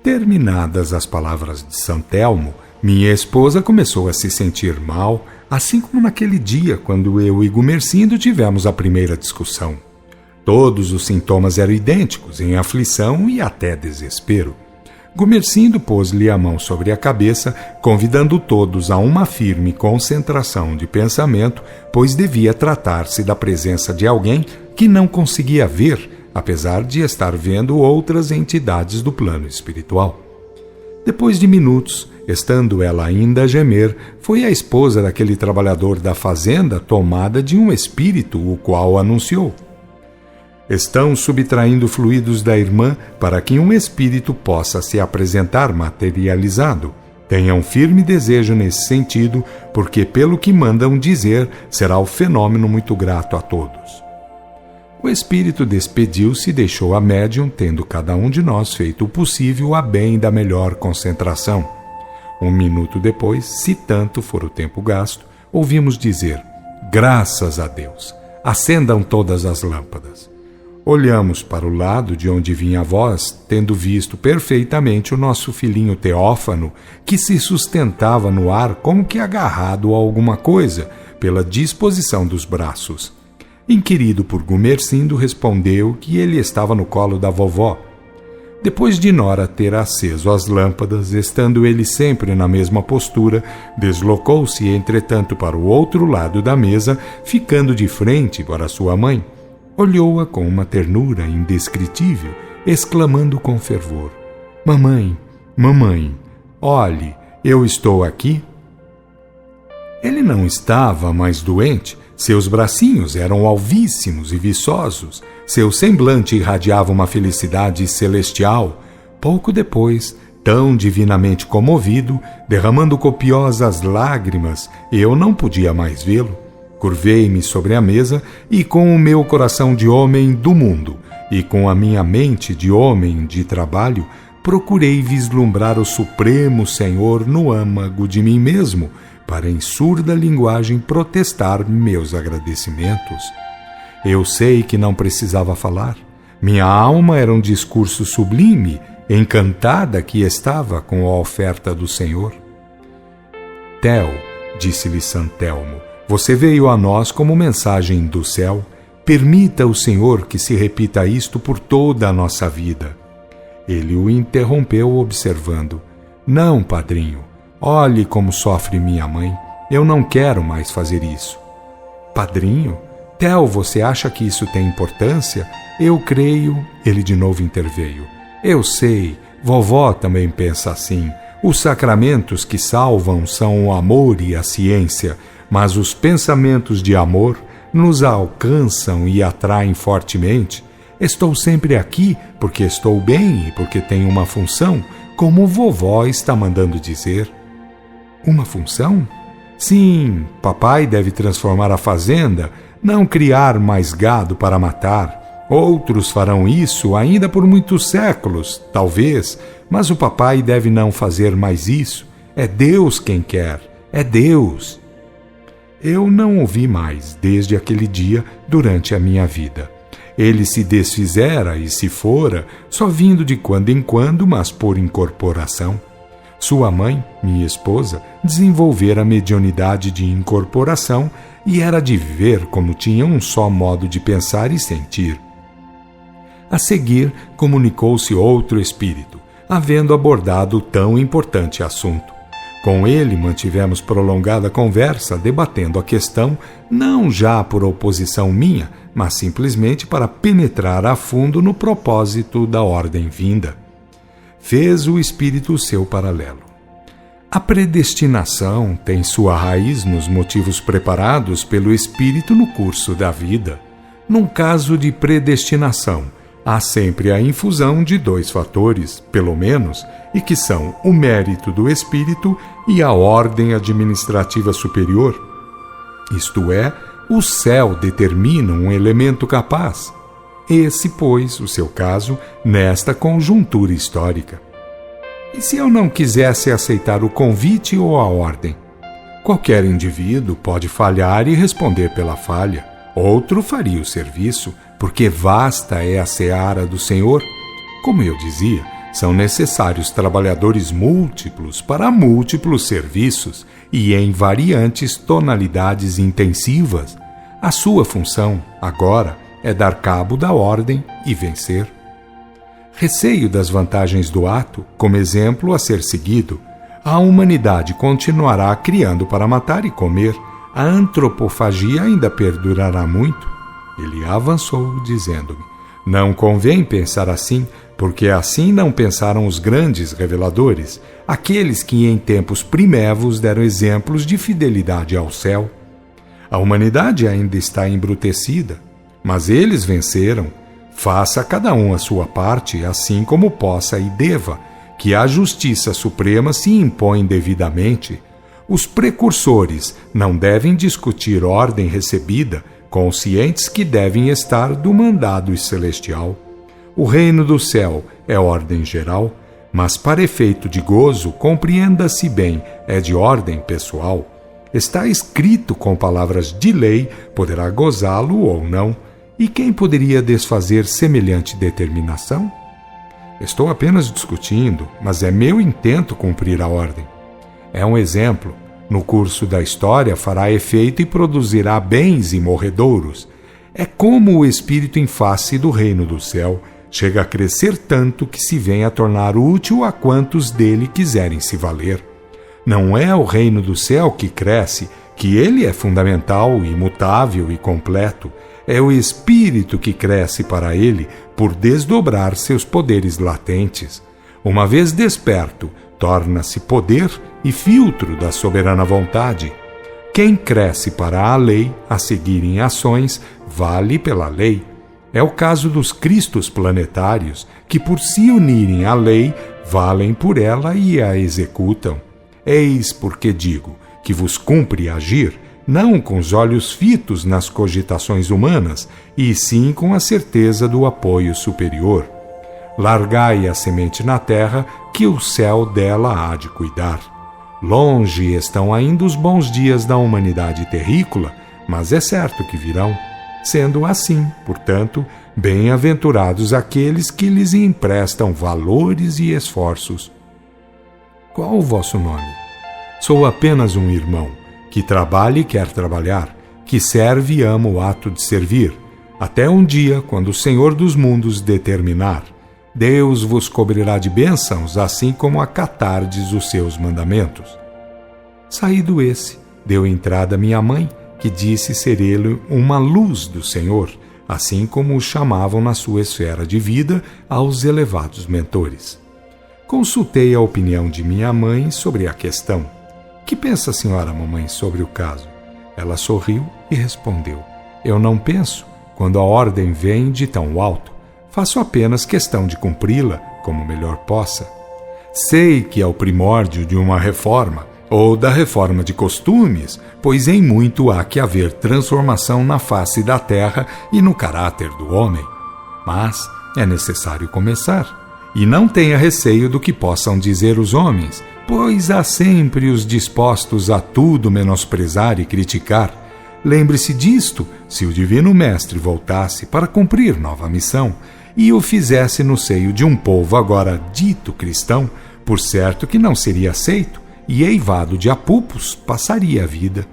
Terminadas as palavras de Santelmo, minha esposa começou a se sentir mal, assim como naquele dia quando eu e Gumercindo tivemos a primeira discussão. Todos os sintomas eram idênticos, em aflição e até desespero. Gumercindo pôs-lhe a mão sobre a cabeça, convidando todos a uma firme concentração de pensamento, pois devia tratar-se da presença de alguém que não conseguia ver, apesar de estar vendo outras entidades do plano espiritual. Depois de minutos, estando ela ainda a gemer, foi a esposa daquele trabalhador da fazenda tomada de um espírito, o qual anunciou: estão subtraindo fluidos da irmã para que um espírito possa se apresentar materializado. Tenham firme desejo nesse sentido, porque, pelo que mandam dizer, será o fenômeno muito grato a todos. O espírito despediu-se e deixou a médium, tendo cada um de nós feito o possível a bem da melhor concentração. 1 minuto depois, se tanto for o tempo gasto, ouvimos dizer: graças a Deus, acendam todas as lâmpadas. Olhamos para o lado de onde vinha a voz, tendo visto perfeitamente o nosso filhinho Teófano, que se sustentava no ar como que agarrado a alguma coisa, pela disposição dos braços. Inquirido por Gumercindo, respondeu que ele estava no colo da vovó. Depois de Nora ter aceso as lâmpadas, estando ele sempre na mesma postura, deslocou-se, entretanto, para o outro lado da mesa, ficando de frente para sua mãe. Olhou-a com uma ternura indescritível, exclamando com fervor: mamãe, mamãe, olhe, eu estou aqui. Ele não estava mais doente. Seus bracinhos eram alvíssimos e viçosos, seu semblante irradiava uma felicidade celestial. Pouco depois, tão divinamente comovido, derramando copiosas lágrimas, eu não podia mais vê-lo. Curvei-me sobre a mesa e, com o meu coração de homem do mundo e com a minha mente de homem de trabalho, procurei vislumbrar o Supremo Senhor no âmago de mim mesmo, para em surda linguagem protestar meus agradecimentos. Eu sei que não precisava falar. Minha alma era um discurso sublime, encantada que estava com a oferta do Senhor. Theo, disse-lhe Santelmo, você veio a nós como mensagem do céu. Permita o Senhor que se repita isto por toda a nossa vida. Ele o interrompeu observando: não, padrinho, olhe como sofre minha mãe. Eu não quero mais fazer isso. Padrinho? Theo, você acha que isso tem importância? Eu creio... Ele de novo interveio. Eu sei, vovó também pensa assim. Os sacramentos que salvam são o amor e a ciência, mas os pensamentos de amor nos alcançam e atraem fortemente. Estou sempre aqui porque estou bem e porque tenho uma função, como vovó está mandando dizer. Uma função? Sim, papai deve transformar a fazenda, não criar mais gado para matar. Outros farão isso ainda por muitos séculos, talvez, mas o papai deve não fazer mais isso. É Deus quem quer, é Deus. Eu não ouvi mais desde aquele dia durante a minha vida. Ele se desfizera e se fora, só vindo de quando em quando, mas por incorporação. Sua mãe, minha esposa, desenvolvera a mediunidade de incorporação e era de ver como tinha um só modo de pensar e sentir. A seguir, comunicou-se outro espírito, havendo abordado tão importante assunto. Com ele mantivemos prolongada conversa, debatendo a questão, não já por oposição minha, mas simplesmente para penetrar a fundo no propósito da ordem vinda. Fez o espírito o seu paralelo. A predestinação tem sua raiz nos motivos preparados pelo espírito no curso da vida. Num caso de predestinação, há sempre a infusão de 2 fatores, pelo menos, e que são o mérito do espírito e a ordem administrativa superior. Isto é, o céu determina um elemento capaz. Esse, pois, o seu caso, nesta conjuntura histórica. E se eu não quisesse aceitar o convite ou a ordem? Qualquer indivíduo pode falhar e responder pela falha. Outro faria o serviço, porque vasta é a seara do Senhor. Como eu dizia, São necessários trabalhadores múltiplos para múltiplos serviços e em variantes tonalidades intensivas. A sua função, agora, é dar cabo da ordem e vencer. Receio das vantagens do ato, como exemplo a ser seguido. A humanidade continuará criando para matar e comer. A antropofagia ainda perdurará muito. Ele avançou, dizendo-me: não convém pensar assim, porque assim não pensaram os grandes reveladores, aqueles que em tempos primevos deram exemplos de fidelidade ao céu. A humanidade ainda está embrutecida, mas eles venceram. Faça cada um a sua parte, assim como possa e deva, que a justiça suprema se impõe devidamente. Os precursores não devem discutir ordem recebida, conscientes que devem estar do mandado celestial. O reino do céu é ordem geral, mas para efeito de gozo, compreenda-se bem, é de ordem pessoal. Está escrito com palavras de lei, poderá gozá-lo ou não. E quem poderia desfazer semelhante determinação? Estou apenas discutindo, mas é meu intento cumprir a ordem. É um exemplo. No curso da história fará efeito e produzirá bens e morredouros. É como o espírito em face do reino do céu chega a crescer tanto que se vem a tornar útil a quantos dele quiserem se valer. Não é o reino do céu que cresce, que ele é fundamental, imutável e completo. É o espírito que cresce para ele por desdobrar seus poderes latentes. Uma vez desperto, torna-se poder e filtro da soberana vontade. Quem cresce para a lei, a seguir em ações, vale pela lei. É o caso dos cristos planetários, que por se unirem à lei, valem por ela e a executam. Eis porque digo que vos cumpre agir, não com os olhos fitos nas cogitações humanas, e sim com a certeza do apoio superior. Largai a semente na terra, que o céu dela há de cuidar. Longe estão ainda os bons dias da humanidade terrícola, mas é certo que virão. Sendo assim, portanto, bem-aventurados aqueles que lhes emprestam valores e esforços. Qual o vosso nome? Sou apenas um irmão, que trabalha e quer trabalhar, que serve e ama o ato de servir, até um dia, quando o Senhor dos mundos determinar. Deus vos cobrirá de bênçãos, assim como acatardes os seus mandamentos. Saído esse, deu entrada minha mãe, que disse ser ele uma luz do Senhor, assim como o chamavam na sua esfera de vida aos elevados mentores. Consultei a opinião de minha mãe sobre a questão. Que pensa a senhora, mamãe, sobre o caso? Ela sorriu e respondeu: eu não penso, quando a ordem vem de tão alto. Faço apenas questão de cumpri-la como melhor possa. Sei que é o primórdio de uma reforma, ou da reforma de costumes, pois em muito há que haver transformação na face da terra e no caráter do homem. Mas é necessário começar, e não tenha receio do que possam dizer os homens, pois há sempre os dispostos a tudo menosprezar e criticar. Lembre-se disto, se o Divino Mestre voltasse para cumprir nova missão, e o fizesse no seio de um povo agora dito cristão, por certo que não seria aceito, e eivado de apupos passaria a vida.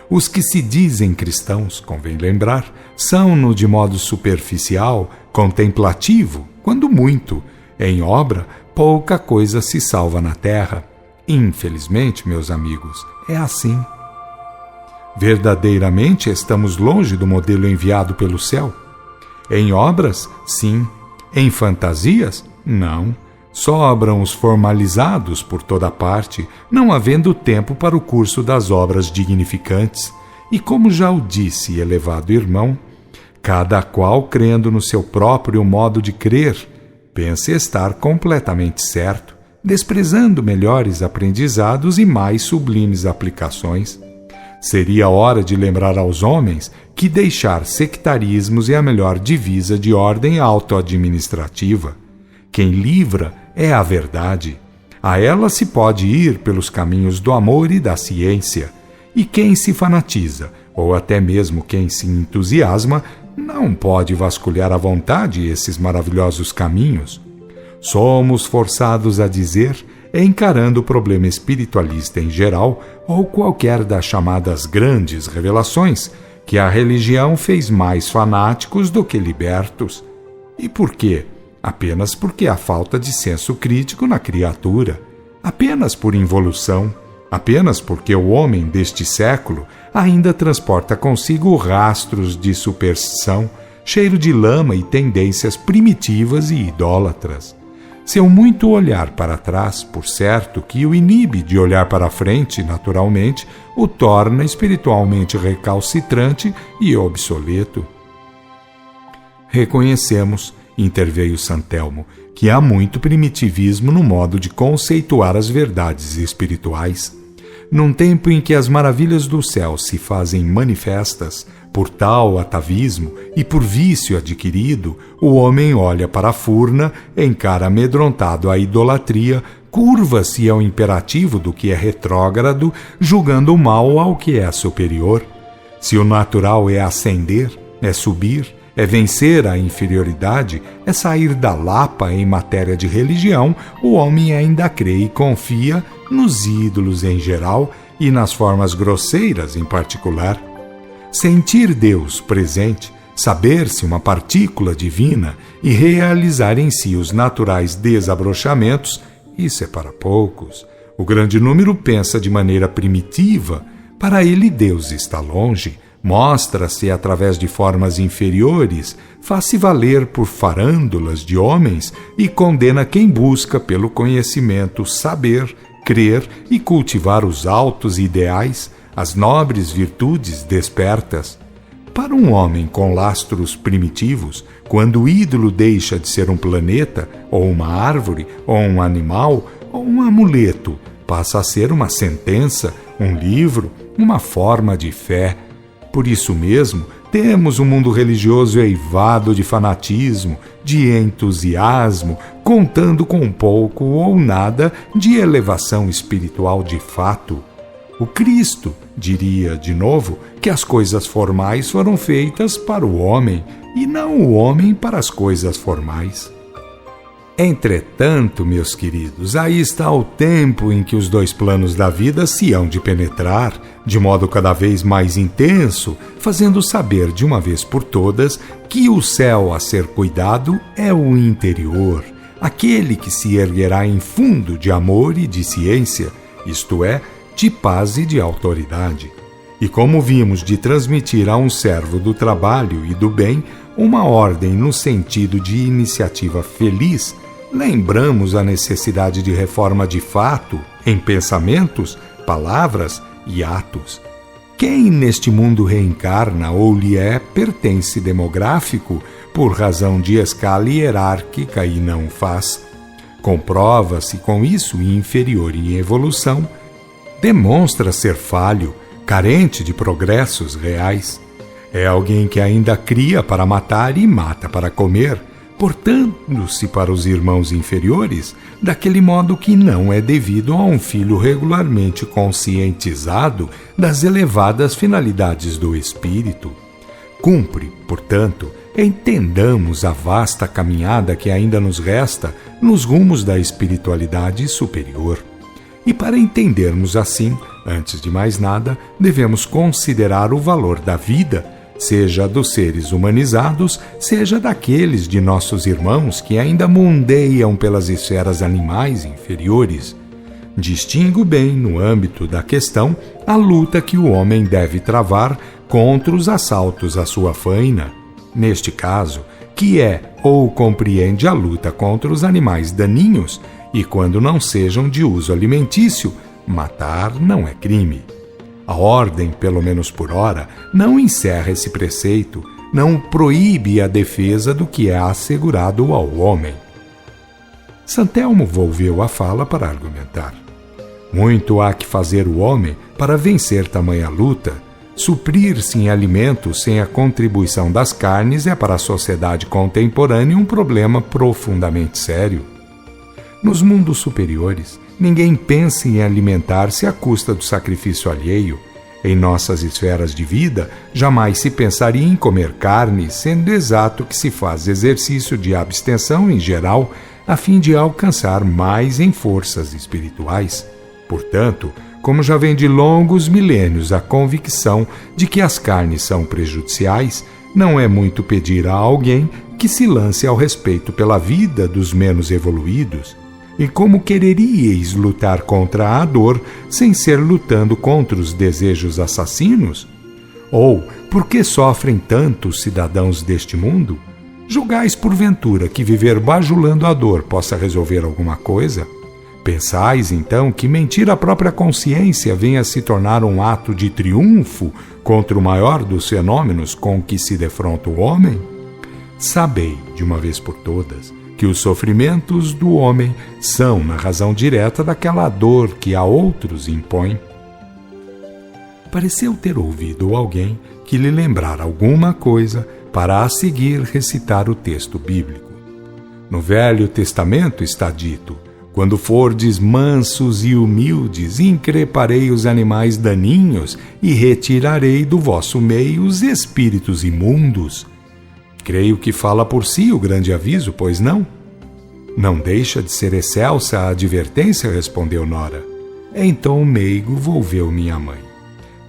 Os que se dizem cristãos, convém lembrar, são-no de modo superficial, contemplativo, quando muito. Em obra, pouca coisa se salva na terra. Infelizmente, meus amigos, é assim. Verdadeiramente estamos longe do modelo enviado pelo céu. Em obras, sim. Em fantasias, não. Sobram os formalizados por toda parte, não havendo tempo para o curso das obras dignificantes. E como já o disse, elevado irmão, cada qual crendo no seu próprio modo de crer, pensa estar completamente certo, desprezando melhores aprendizados e mais sublimes aplicações. Seria hora de lembrar aos homens que deixar sectarismos é a melhor divisa de ordem auto-administrativa. Quem livra é a verdade. A ela se pode ir pelos caminhos do amor e da ciência. E quem se fanatiza, ou até mesmo quem se entusiasma, não pode vasculhar à vontade esses maravilhosos caminhos. somos forçados a dizer, encarando o problema espiritualista em geral ou qualquer das chamadas grandes revelações, que a religião fez mais fanáticos do que libertos. E por quê? Apenas porque há falta de senso crítico na criatura, apenas por involução, apenas porque o homem deste século ainda transporta consigo rastros de superstição, cheiro de lama e tendências primitivas e idólatras. Seu muito olhar para trás, por certo, que o inibe de olhar para frente, naturalmente, o torna espiritualmente recalcitrante e obsoleto. Reconhecemos, interveio Santelmo, que há muito primitivismo no modo de conceituar as verdades espirituais. Num tempo em que as maravilhas do céu se fazem manifestas, por tal atavismo e por vício adquirido, o homem olha para a furna, encara amedrontado a idolatria, curva-se ao imperativo do que é retrógrado, julgando o mal ao que é superior. Se o natural é ascender, é subir, é vencer a inferioridade, é sair da lapa em matéria de religião, o homem ainda crê e confia nos ídolos em geral e nas formas grosseiras em particular. Sentir Deus presente, saber-se uma partícula divina e realizar em si os naturais desabrochamentos, isso é para poucos. O grande número pensa de maneira primitiva. Para ele Deus está longe, mostra-se através de formas inferiores, faz-se valer por farândulas de homens e condena quem busca pelo conhecimento saber, crer e cultivar os altos ideais, as nobres virtudes despertas. Para um homem com lastros primitivos, quando o ídolo deixa de ser um planeta, ou uma árvore, ou um animal, ou um amuleto, passa a ser uma sentença, um livro, uma forma de fé. Por isso mesmo, temos um mundo religioso eivado de fanatismo, de entusiasmo, contando com pouco ou nada de elevação espiritual de fato. O Cristo diria, de novo, que as coisas formais foram feitas para o homem e não o homem para as coisas formais. Entretanto, meus queridos, aí está o tempo em que os dois planos da vida se hão de penetrar, de modo cada vez mais intenso, fazendo saber de uma vez por todas que o céu a ser cuidado é o interior, aquele que se erguerá em fundo de amor e de ciência, isto é, de paz e de autoridade. E como vimos de transmitir a um servo do trabalho e do bem uma ordem no sentido de iniciativa feliz, lembramos a necessidade de reforma de fato em pensamentos, palavras e atos. Quem neste mundo reencarna ou lhe é pertence demográfico por razão de escala hierárquica e não faz. Comprova-se com isso inferior em evolução, demonstra ser falho, carente de progressos reais. É alguém que ainda cria para matar e mata para comer, portando-se para os irmãos inferiores daquele modo que não é devido a um filho regularmente conscientizado das elevadas finalidades do espírito. Cumpre, portanto, entendamos a vasta caminhada que ainda nos resta nos rumos da espiritualidade superior. E para entendermos assim, antes de mais nada, devemos considerar o valor da vida, seja dos seres humanizados, seja daqueles de nossos irmãos que ainda mundeiam pelas esferas animais inferiores. Distingo bem, no âmbito da questão, a luta que o homem deve travar contra os assaltos à sua faina. Neste caso, que é ou compreende a luta contra os animais daninhos, e quando não sejam de uso alimentício, matar não é crime. A ordem, pelo menos por ora, não encerra esse preceito, não proíbe a defesa do que é assegurado ao homem. Santelmo volveu a fala para argumentar. Muito há que fazer o homem para vencer tamanha luta. Suprir-se em alimentos sem a contribuição das carnes é para a sociedade contemporânea um problema profundamente sério. Nos mundos superiores, ninguém pensa em alimentar-se à custa do sacrifício alheio. Em nossas esferas de vida, jamais se pensaria em comer carne, sendo exato que se faz exercício de abstenção em geral, a fim de alcançar mais em forças espirituais. Portanto, como já vem de longos milênios a convicção de que as carnes são prejudiciais, não é muito pedir a alguém que se lance ao respeito pela vida dos menos evoluídos. E como quereríeis lutar contra a dor sem ser lutando contra os desejos assassinos? Ou por que sofrem tantos cidadãos deste mundo? Julgais porventura que viver bajulando a dor possa resolver alguma coisa? Pensais, então, que mentir à própria consciência venha a se tornar um ato de triunfo contra o maior dos fenômenos com que se defronta o homem? Sabei, de uma vez por todas, que os sofrimentos do homem são na razão direta daquela dor que a outros impõe. Pareceu ter ouvido alguém que lhe lembrara alguma coisa para a seguir recitar o texto bíblico. No Velho Testamento está dito: quando fordes mansos e humildes, increparei os animais daninhos e retirarei do vosso meio os espíritos imundos. Creio que fala por si o grande aviso, pois não? Não deixa de ser excelsa a advertência, respondeu Nora. Então meigo volveu minha mãe.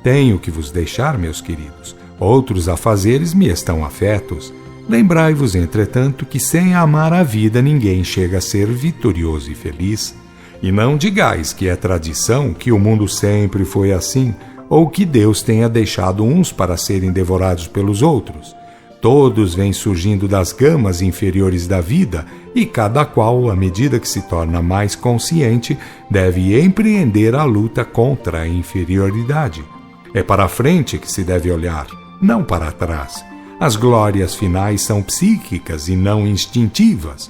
Tenho que vos deixar, meus queridos. Outros afazeres me estão afetos. Lembrai-vos, entretanto, que sem amar a vida ninguém chega a ser vitorioso e feliz. E não digais que é tradição, que o mundo sempre foi assim, ou que Deus tenha deixado uns para serem devorados pelos outros. Todos vêm surgindo das gamas inferiores da vida e cada qual, à medida que se torna mais consciente, deve empreender a luta contra a inferioridade. É para a frente que se deve olhar, não para trás. As glórias finais são psíquicas e não instintivas.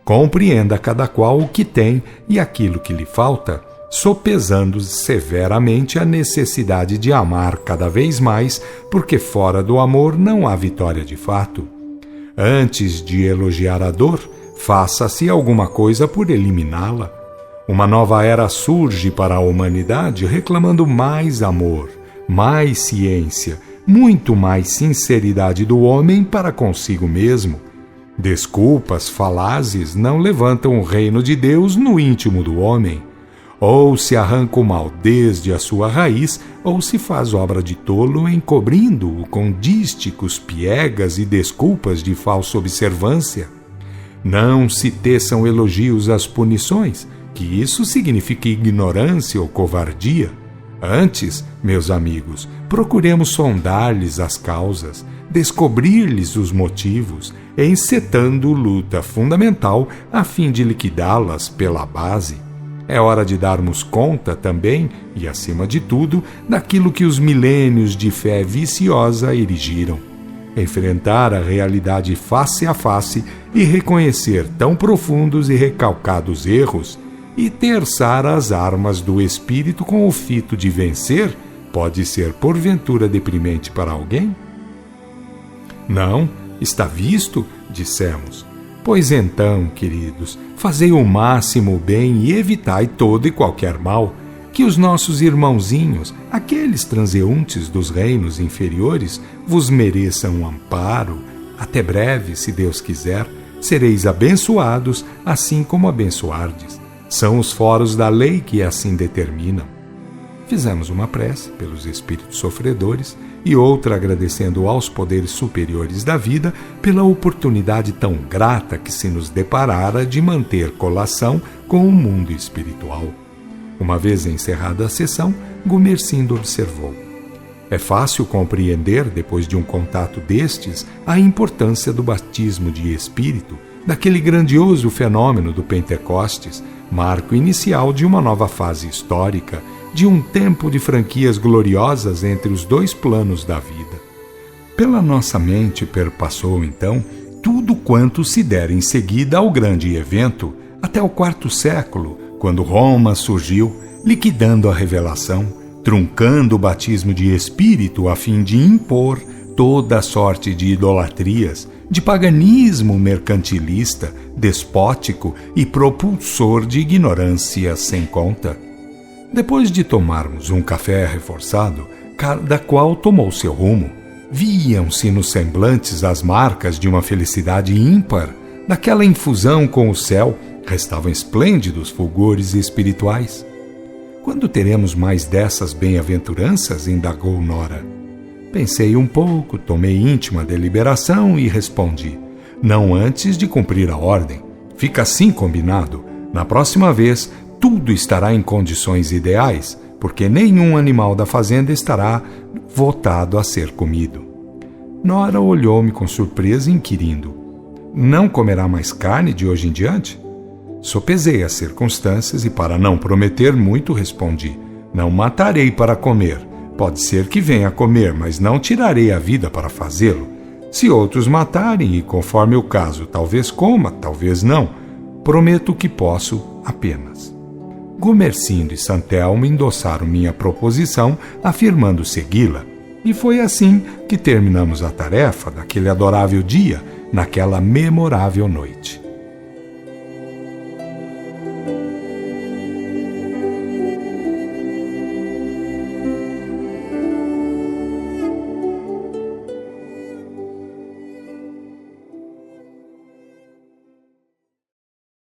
Compreenda cada qual o que tem e aquilo que lhe falta, sopesando severamente a necessidade de amar cada vez mais, porque fora do amor não há vitória de fato. Antes de elogiar a dor, faça-se alguma coisa por eliminá-la. Uma nova era surge para a humanidade reclamando mais amor, mais ciência, muito mais sinceridade do homem para consigo mesmo. Desculpas falazes não levantam o reino de Deus no íntimo do homem. Ou se arranca o mal desde a sua raiz, ou se faz obra de tolo encobrindo-o com dísticos piegas e desculpas de falsa observância. Não se teçam elogios às punições, que isso significa ignorância ou covardia. Antes, meus amigos, procuremos sondar-lhes as causas, descobrir-lhes os motivos, encetando luta fundamental a fim de liquidá-las pela base. É hora de darmos conta também, e acima de tudo, daquilo que os milênios de fé viciosa erigiram. Enfrentar a realidade face a face e reconhecer tão profundos e recalcados erros, e terçar as armas do espírito com o fito de vencer, pode ser porventura deprimente para alguém? Não, está visto, dissemos. Pois então, queridos, fazei o máximo bem e evitai todo e qualquer mal, que os nossos irmãozinhos, aqueles transeuntes dos reinos inferiores, vos mereçam um amparo. Até breve, se Deus quiser, sereis abençoados, assim como abençoardes. São os foros da lei que assim determinam. Fizemos uma prece pelos espíritos sofredores e outra agradecendo aos poderes superiores da vida pela oportunidade tão grata que se nos deparara de manter colação com o mundo espiritual. Uma vez encerrada a sessão, Gumersindo observou: é fácil compreender, depois de um contato destes, a importância do batismo de espírito, daquele grandioso fenômeno do Pentecostes, marco inicial de uma nova fase histórica, de um tempo de franquias gloriosas entre os dois planos da vida. Pela nossa mente perpassou, então, tudo quanto se dera em seguida ao grande evento, até o 4º século, quando Roma surgiu, liquidando a revelação, truncando o batismo de espírito a fim de impor toda a sorte de idolatrias, de paganismo mercantilista, despótico e propulsor de ignorância sem conta. Depois de tomarmos um café reforçado, cada qual tomou seu rumo. Viam-se nos semblantes as marcas de uma felicidade ímpar, daquela infusão com o céu, Restavam esplêndidos fulgores espirituais. Quando teremos mais dessas bem-aventuranças? Indagou Nora. Pensei um pouco, tomei íntima deliberação e respondi: não antes de cumprir a ordem. Fica assim combinado. Na próxima vez, tudo estará em condições ideais, porque nenhum animal da fazenda estará votado a ser comido. Nora olhou-me com surpresa, inquirindo: não comerá mais carne de hoje em diante? Sopesei as circunstâncias e, para não prometer muito, respondi: não matarei para comer. Pode ser que venha a comer, mas não tirarei a vida para fazê-lo. Se outros matarem e, conforme o caso, talvez coma, talvez não, prometo que posso apenas. Gumersindo e Santelmo endossaram minha proposição, afirmando segui-la, e foi assim que terminamos a tarefa daquele adorável dia, naquela memorável noite.